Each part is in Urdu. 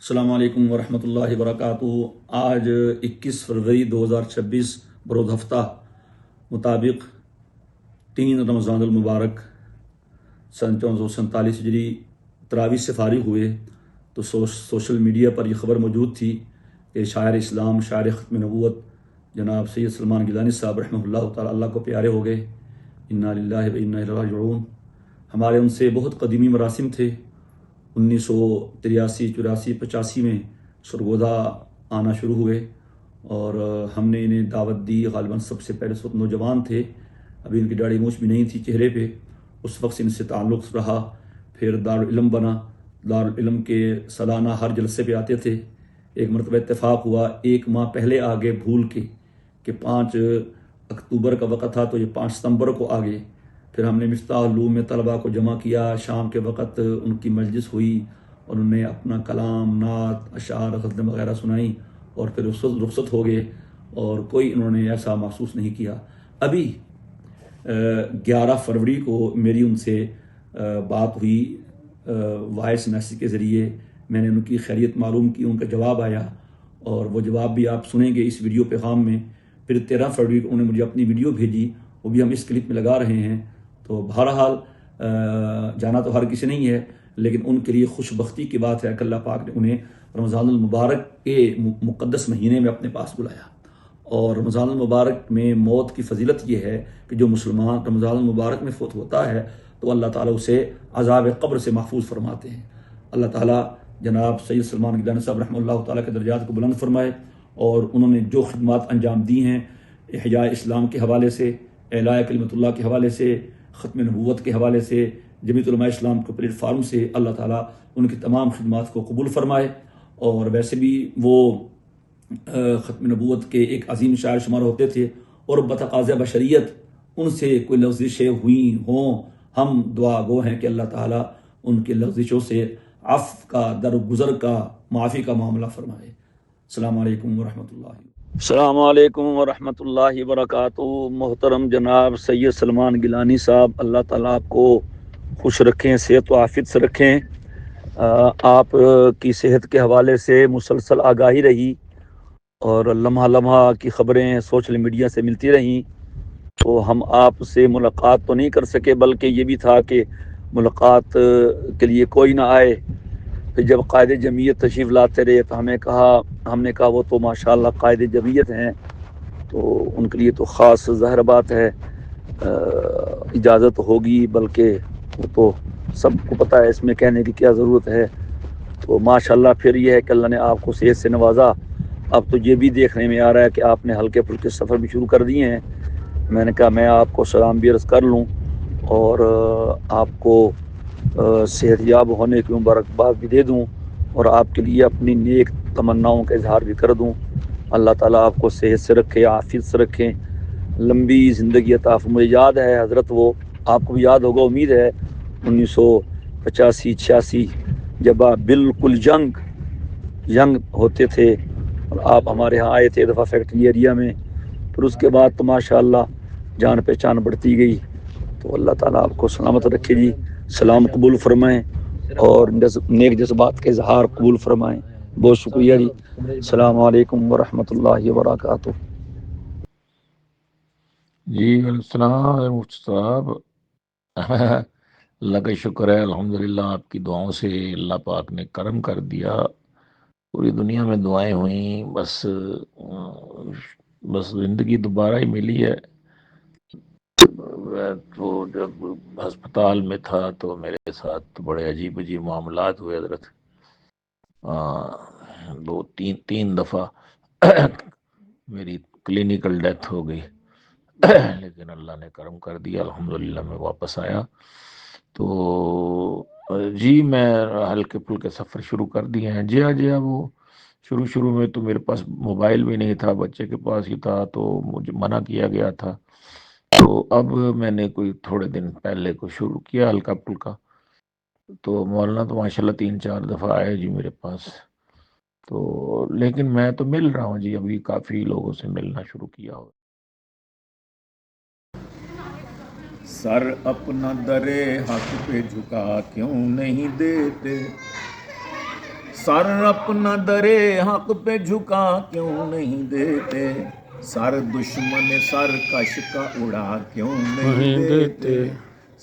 السلام علیکم ورحمۃ اللہ وبرکاتہ۔ آج 21 فروری 2026 بروز ہفتہ مطابق 3 رمضان المبارک سن 1447 ہجری تراویح سے فارغ ہوئے تو سوشل میڈیا پر یہ خبر موجود تھی کہ شاعر اسلام، شاعر ختم نبوت جناب سید سلمان گیلانی صاحب رحمہ اللہ تعالی اللہ کو پیارے ہو گئے۔ انا للہ و انا الیہ راجعون۔ ہمارے ان سے بہت قدیمی مراسم تھے۔ 1983 84 85 میں سرگودا آنا شروع ہوئے اور ہم نے انہیں دعوت دی۔ غالباً سب سے پہلے وقت نوجوان تھے، ابھی ان کی داڑھی مونچھ بھی نہیں تھی چہرے پہ، اس وقت ان سے تعلق رہا۔ پھر دارالعلم بنا، دارالعلم کے سالانہ ہر جلسے پہ آتے تھے۔ ایک مرتبہ اتفاق ہوا، 1 ماہ پہلے آگے بھول کے کہ 5 اکتوبر کا وقت تھا تو یہ 5 ستمبر کو آگے۔ پھر ہم نے مفتاح العلوم میں طلباء کو جمع کیا، شام کے وقت ان کی مجلس ہوئی اور انہوں نے اپنا کلام، نعت، اشعار، غزلیں وغیرہ سنائیں اور پھر رخصت ہو گئے اور کوئی انہوں نے ایسا محسوس نہیں کیا۔ ابھی 11 فروری کو میری ان سے بات ہوئی وائس میسیج کے ذریعے، میں نے ان کی خیریت معلوم کی، ان کا جواب آیا اور وہ جواب بھی آپ سنیں گے اس ویڈیو پیغام میں۔ پھر 13 فروری کو انہوں نے مجھے اپنی ویڈیو بھیجی، وہ بھی ہم اس کلپ میں لگا رہے ہیں۔ تو بہرحال جانا تو ہر کسی نہیں ہے، لیکن ان کے لیے خوش بختی کی بات ہے کہ اللہ پاک نے انہیں رمضان المبارک کے مقدس مہینے میں اپنے پاس بلایا۔ اور رمضان المبارک میں موت کی فضیلت یہ ہے کہ جو مسلمان رمضان المبارک میں فوت ہوتا ہے تو اللہ تعالیٰ اسے عذاب قبر سے محفوظ فرماتے ہیں۔ اللہ تعالیٰ جناب سید سلمان گیلانی صاحب رحمہ اللہ تعالیٰ کے درجات کو بلند فرمائے، اور انہوں نے جو خدمات انجام دی ہیں احیاء اسلام کے حوالے سے، اعلاء کلمت اللہ کے حوالے سے، ختم نبوت کے حوالے سے، جمیعت علماء اسلام کے پلیٹ فارم سے، اللہ تعالیٰ ان کی تمام خدمات کو قبول فرمائے۔ اور ویسے بھی وہ ختم نبوت کے ایک عظیم شاعر شمار ہوتے تھے اور بتقاضۂ بشریت ان سے کوئی لغزشیں ہوئی ہوں، ہم دعا گو ہیں کہ اللہ تعالیٰ ان کے لغزشوں سے عفو کا، درگزر کا، معافی کا معاملہ فرمائے۔ السلام علیکم ورحمۃ اللہ۔ السلام علیکم ورحمۃ اللہ وبرکاتہ۔ محترم جناب سید سلمان گیلانی صاحب، اللہ تعالیٰ آپ کو خوش رکھیں، صحت و عافیت سے رکھیں۔ آپ کی صحت کے حوالے سے مسلسل آگاہی رہی اور لمحہ لمحہ کی خبریں سوشل میڈیا سے ملتی رہیں، تو ہم آپ سے ملاقات تو نہیں کر سکے، بلکہ یہ بھی تھا کہ ملاقات کے لیے کوئی نہ آئے۔ پھر جب قائد جمعیت تشریف لاتے رہے تو ہم نے کہا وہ تو ماشاءاللہ قائد جمعیت ہیں، تو ان کے لیے تو خاص ظاہر بات ہے اجازت ہوگی، بلکہ وہ تو سب کو پتہ ہے، اس میں کہنے کی کیا ضرورت ہے۔ تو ماشاءاللہ پھر یہ ہے کہ اللہ نے آپ کو صحت سے نوازا۔ اب تو یہ بھی دیکھنے میں آ رہا ہے کہ آپ نے ہلکے پھلکے سفر بھی شروع کر دیے ہیں۔ میں نے کہا میں آپ کو سلام بھی عرض کر لوں اور آپ کو صحت یاب ہونے کی مبارکباد بھی دے دوں اور آپ کے لیے اپنی نیک تمناؤں کا اظہار بھی کر دوں۔ اللہ تعالیٰ آپ کو صحت سے رکھے، عافیت سے رکھیں، لمبی زندگی عطا فرمائے۔ مجھے یاد ہے حضرت، وہ آپ کو بھی یاد ہوگا امید ہے، 1985 86 جب آپ بالکل ینگ ہوتے تھے اور آپ ہمارے ہاں آئے تھے دفعہ فیکٹری ایریا میں، پھر اس کے بعد تو ماشاءاللہ جان پہچان بڑھتی گئی۔ تو اللہ تعالیٰ آپ کو سلامت رکھے جی، سلام قبول فرمائیں اور نیک جذبات کے اظہار قبول فرمائیں۔ بہت شکریہ جی۔ السلام علیکم ورحمۃ اللہ وبرکاتہ۔ جی السلام مفتی صاحب، اللہ کا شکر ہے، الحمدللہ آپ کی دعاؤں سے اللہ پاک نے کرم کر دیا، پوری دنیا میں دعائیں ہوئیں، بس زندگی دوبارہ ہی ملی ہے۔ میں تو جب ہسپتال میں تھا تو میرے ساتھ بڑے عجیب معاملات ہوئے حضرت، 2-3 دفعہ میری کلینیکل ڈیتھ ہو گئی، لیکن اللہ نے کرم کر دیا، الحمدللہ میں واپس آیا۔ تو جی میں ہلکے پھلکے سفر شروع کر دیے ہیں۔ جی ہاں وہ شروع میں تو میرے پاس موبائل بھی نہیں تھا، بچے کے پاس ہی تھا، تو مجھے منع کیا گیا تھا۔ تو اب میں نے کوئی تھوڑے دن پہلے کو شروع کیا ہلکا پھلکا، تو مولانا تو ماشاءاللہ 3-4 دفعہ آئے جی میرے پاس، تو لیکن میں تو مل رہا ہوں جی، ابھی کافی لوگوں سے ملنا شروع کیا ہو۔ سر اپنا در حق پہ جھکا کیوں نہیں دیتے، سر اپنا درے حق پہ جھکا کیوں نہیں دیتے، سر دشمن سر کش کا اڑا کیوں نہیں دیتے،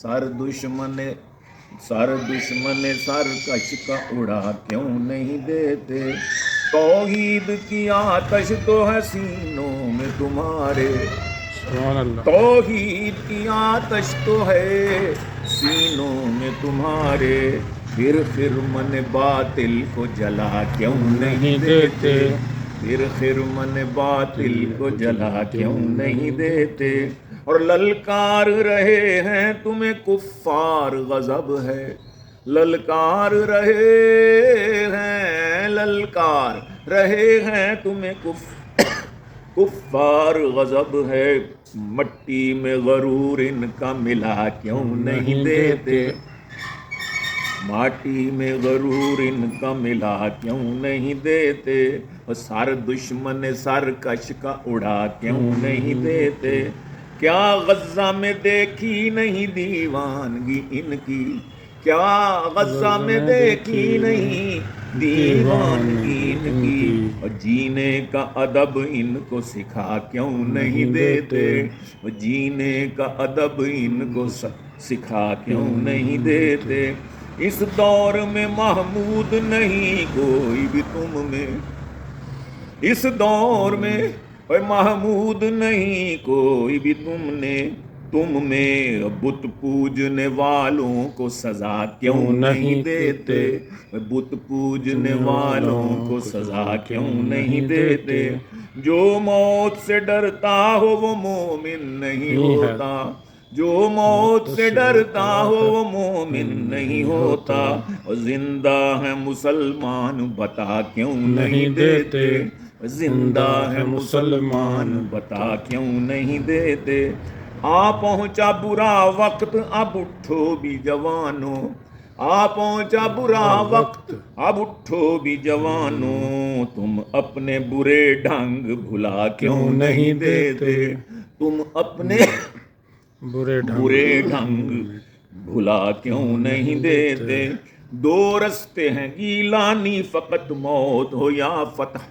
سر دشمن سر کش کا اڑا کیوں نہیں دیتے، توحید کی آتش تو ہے سینوں میں تمہارے، توحید کی آتش تو ہے سینوں میں تمہارے، پھر من باطل کو جلا کیوں نہیں دیتے، پھر من باطل کو جلا کیوں نہیں دیتے، اور للکار رہے ہیں تمہیں کفار غضب ہے، للکار رہے ہیں تمہیں کفار غضب ہے، مٹی میں غرور ان کا ملا کیوں نہیں دیتے، ماٹی میں غرور ان کا ملا کیوں نہیں دیتے، سر دشمن سر کش کا اڑا کیوں نہیں دیتے، کیا غزہ میں دیکھی نہیں دیوانگی ان کی، کیا غزہ میں دیکھی نہیں دیوانگی ان کی، اور جینے کا ادب ان کو سکھا کیوں نہیں دیتے، جینے کا ادب ان کو سکھا کیوں نہیں دیتے، اس دور میں محمود نہیں کوئی بھی تم میں، اس دور میں محمود نہیں کوئی بھی تم میں، بت پوجنے والوں کو سزا کیوں نہیں دیتے، بت پوجنے والوں کو سزا کیوں نہیں دیتے، جو موت سے ڈرتا ہو وہ مومن نہیں ہوتا، جو موت سے ڈرتا ہو وہ مومن نہیں ہوتا، اور زندہ ہے مسلمان بتا کیوں نہیں دیتے، زندہ ہے مسلمان بتا کیوں نہیں دیتے، آ پہنچا برا وقت اب اٹھو بھی جوانوں، آ پہنچا برا وقت اب اٹھو بھی جوانوں، تم اپنے برے ڈھنگ بھلا کیوں نہیں دیتے، تم اپنے برے ڈھنگ بھلا کیوں نہیں دیتے، دو رستے ہیں گیلانی فقط موت ہو یا فتح،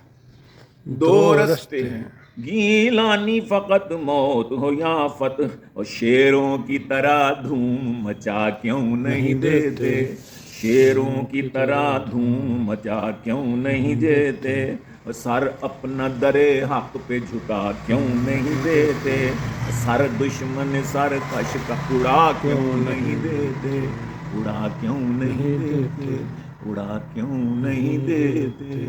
دو رستے ہیں گیلانی فقط موت ہو یا فتح، اور شیروں کی طرح دھوم مچا کیوں نہیں دیتے، شیروں کی طرح دھوم مچا کیوں نہیں دیتے، سر اپنا درے حق پہ جھکا کیوں نہیں دیتے، سر دشمن سر کش کا اڑا کیوں نہیں دیتے، اڑا کیوں نہیں دیتے، اڑا کیوں نہیں دیتے۔